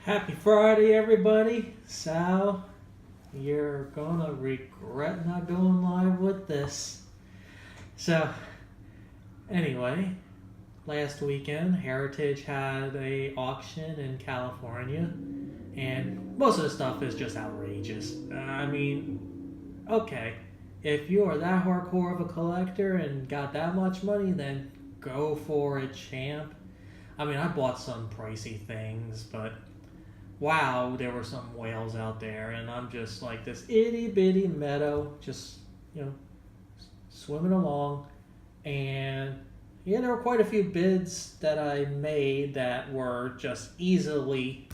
Happy Friday, everybody. So, you're gonna regret not going live with this. So, anyway, last weekend, Heritage had a auction in California, and most of the stuff is just outrageous. Okay, if you are that hardcore of a collector and got that much money, then go for it, champ. I bought some pricey things, but wow, there were some whales out there, and I'm just like this itty bitty meadow, just swimming along, and yeah, there were quite a few bids that I made that were just easily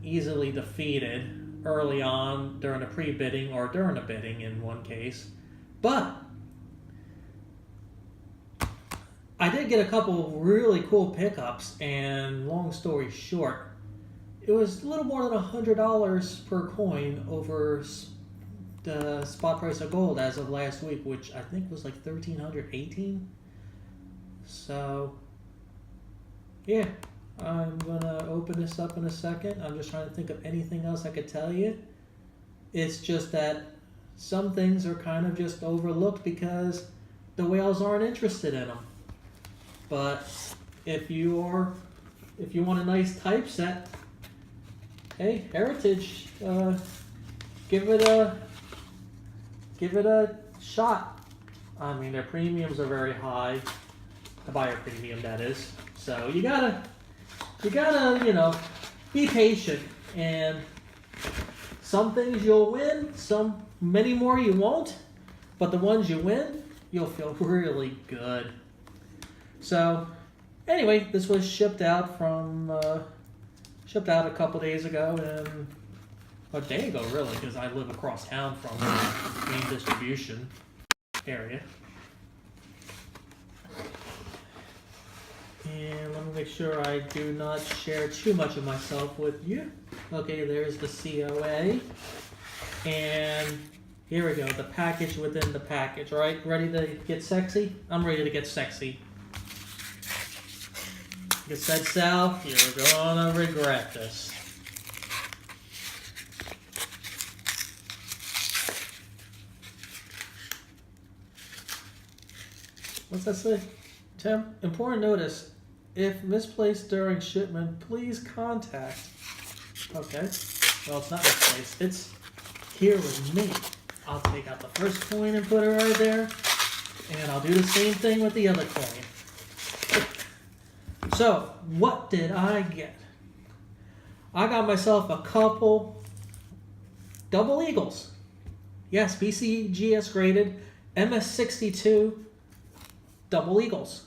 defeated early on during the pre-bidding or during the bidding in one case, but I did get a couple really cool pickups, and long story short, it was a little more than $100 per coin over the spot price of gold as of last week, which I think was like 1,318. So, yeah, I'm gonna open this up in a second. I'm just trying to think of anything else I could tell you. It's just that some things are kind of just overlooked because the whales aren't interested in them. But if you want a nice typeset, hey, Heritage, give it a shot. Their premiums are very high, the buyer premium, that is. So you gotta be patient, and some things you'll win, many more you won't, but the ones you win, you'll feel really good. So, anyway, this was shipped out a couple days ago, and a day ago, really, because I live across town from the main distribution area. And let me make sure I do not share too much of myself with you. Okay, there's the COA, and here we go, the package within the package. Right, ready to get sexy? I'm ready to get sexy. Like I said, Sal, you're gonna regret this. What's that say? Tim, important notice, if misplaced during shipment, please contact. Okay, well, it's not misplaced, it's here with me. I'll take out the first coin and put it right there, and I'll do the same thing with the other coin. So, what did I get? I got myself a couple double eagles. Yes, BCGS graded MS62 double eagles.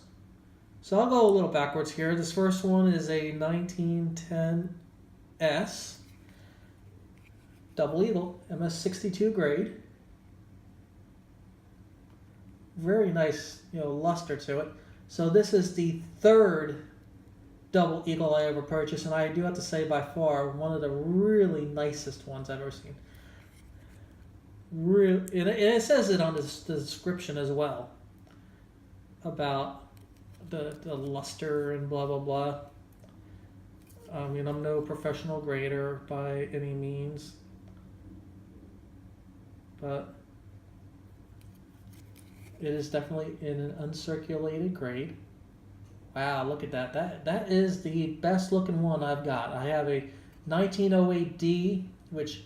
So I'll go a little backwards here. This first one is a 1910S double eagle, MS62 grade. Very nice, luster to it. So this is the third double eagle I ever purchased, and I do have to say, by far, one of the really nicest ones I've ever seen. And it says it on the description as well about the luster and blah blah blah. I'm no professional grader by any means, but it is definitely in an uncirculated grade. Wow, look at that. That is the best looking one I've got. I have a 1908D, which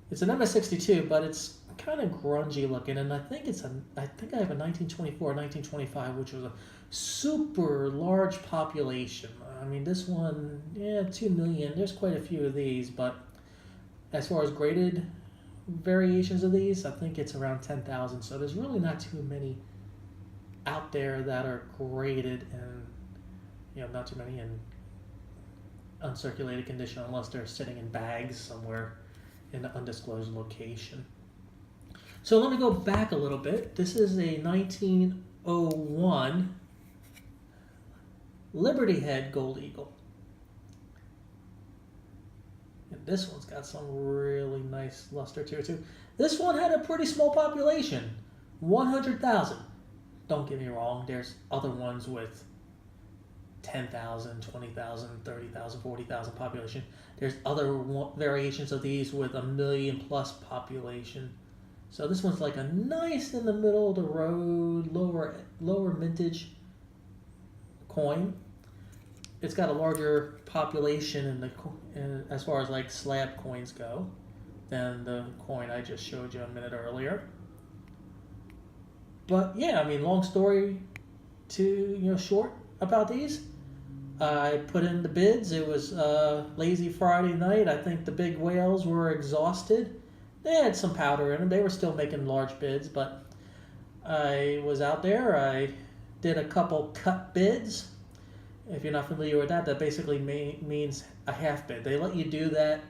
it's an MS62, but it's kind of grungy looking, and I think I have a 1924, 1925, which was a super large population. This one, 2 million. There's quite a few of these, but as far as graded variations of these, I think it's around 10,000. So there's really not too many out there that are graded, and not too many in uncirculated condition unless they're sitting in bags somewhere in an undisclosed location. So let me go back a little bit. This is a 1901 Liberty Head Gold Eagle. And this one's got some really nice luster to it too. This one had a pretty small population, 100,000. Don't get me wrong, there's other ones with 10,000, 20,000, 30,000, 40,000 population. There's other variations of these with a million plus population. So this one's like a nice in the middle of the road, lower mintage coin. It's got a larger population as far as like slab coins go than the coin I just showed you a minute earlier. But yeah, I mean, long story short about these. I put in the bids. It was lazy Friday night. I think the big whales were exhausted. They had some powder in them. They were still making large bids, but I was out there. I did a couple cut bids. If you're not familiar with that, that basically means a half bid. They let you do that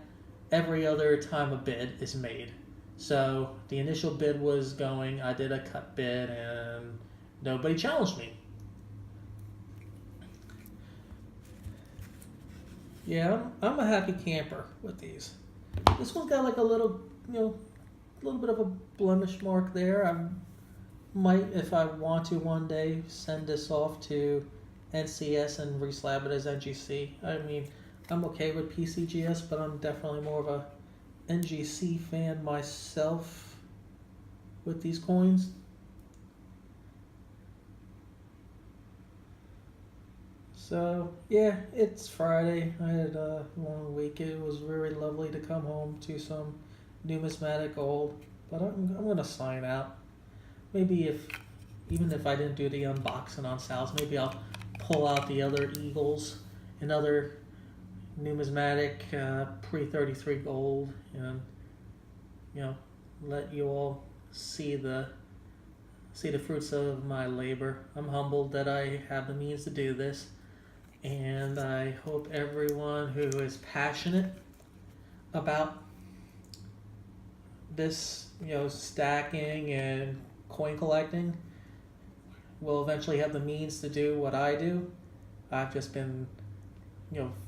every other time a bid is made. So the initial bid was going. I did a cut bid, and nobody challenged me. Yeah, I'm a happy camper with these. This one's got like a little bit of a blemish mark there. I might, if I want to one day, send this off to NCS and reslab it as NGC. I mean, I'm okay with PCGS, but I'm definitely more of a NGC fan myself with these coins. So yeah, it's Friday. I had a long week. It was very lovely to come home to some numismatic gold, but I'm gonna sign out. Maybe even if I didn't do the unboxing on sales, maybe I'll pull out the other Eagles and other numismatic pre-33 gold, and let you all see the fruits of my labor. I'm humbled that I have the means to do this. And I hope everyone who is passionate about this, stacking and coin collecting will eventually have the means to do what I do. I've just been,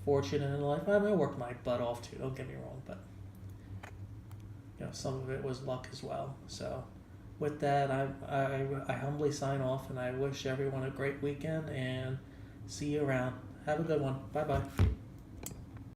fortunate in life. I worked my butt off too, don't get me wrong, but, some of it was luck as well. So with that, I humbly sign off, and I wish everyone a great weekend, and see you around. Have a good one. Bye-bye.